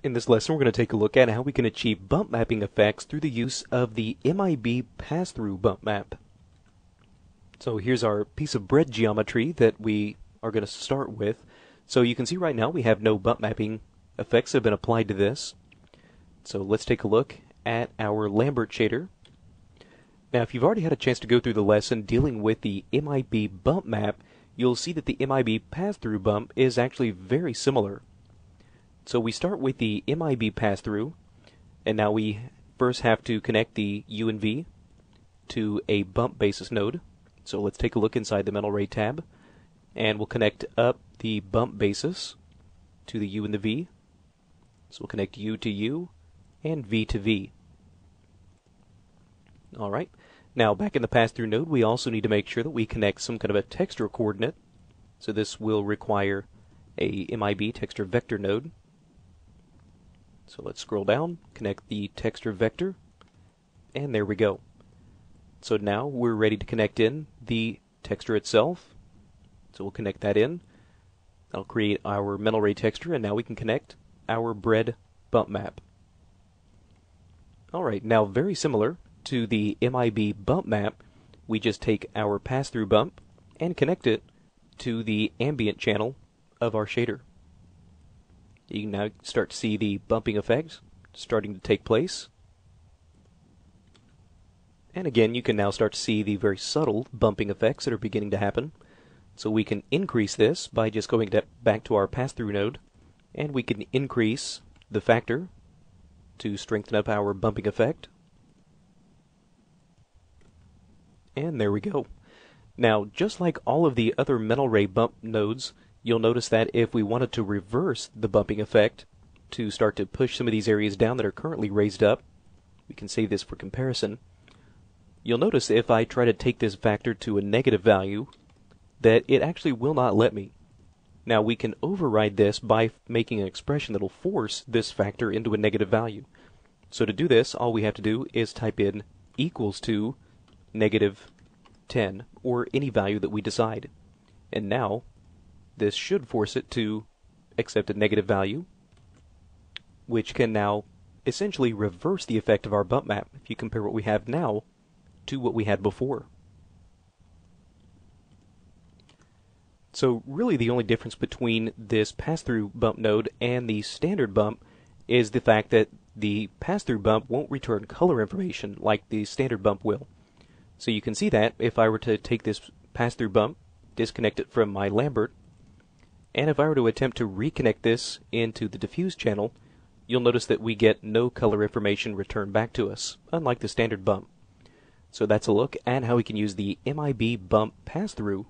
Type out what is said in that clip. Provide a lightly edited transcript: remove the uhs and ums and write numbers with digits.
In this lesson, we're going to take a look at how we can achieve bump mapping effects through the use of the MIB pass-through bump map. So here's our piece of bread geometry that we are going to start with. So you can see right now we have no bump mapping effects that have been applied to this. So let's take a look at our Lambert shader. Now if you've already had a chance to go through the lesson dealing with the MIB bump map, you'll see that the MIB pass-through bump is actually very similar. So we start with the MIB pass-through, and now we first have to connect the U and V to a bump basis node. So let's take a look inside the Mental Ray tab, and we'll connect up the bump basis to the U and the V. So we'll connect U to U and V to V. Alright, now back in the pass-through node we also need to make sure that we connect some kind of a texture coordinate. So this will require a MIB texture vector node. So let's scroll down, connect the texture vector, and there we go. So now we're ready to connect in the texture itself. So we'll connect that in. That'll create our Mental Ray texture, and now we can connect our bread bump map. Alright, now very similar to the MIB bump map, we just take our pass-through bump and connect it to the ambient channel of our shader. You can now start to see the bumping effect starting to take place. And again, you can now start to see the very subtle bumping effects that are beginning to happen. So we can increase this by just going back to our pass-through node, and we can increase the factor to strengthen up our bumping effect. And there we go. Now, just like all of the other Mental Ray bump nodes, you'll notice that if we wanted to reverse the bumping effect to start to push some of these areas down that are currently raised up, we can save this for comparison. You'll notice if I try to take this factor to a negative value, that it actually will not let me. Now we can override this by making an expression that will force this factor into a negative value. So to do this, all we have to do is type in equals to negative 10, or any value that we decide. And now this should force it to accept a negative value, which can now essentially reverse the effect of our bump map if you compare what we have now to what we had before. So really the only difference between this pass-through bump node and the standard bump is the fact that the pass-through bump won't return color information like the standard bump will. So you can see that if I were to take this pass-through bump, disconnect it from my Lambert, and if I were to attempt to reconnect this into the diffuse channel, you'll notice that we get no color information returned back to us, unlike the standard bump. So that's a look at how we can use the MIB bump pass-through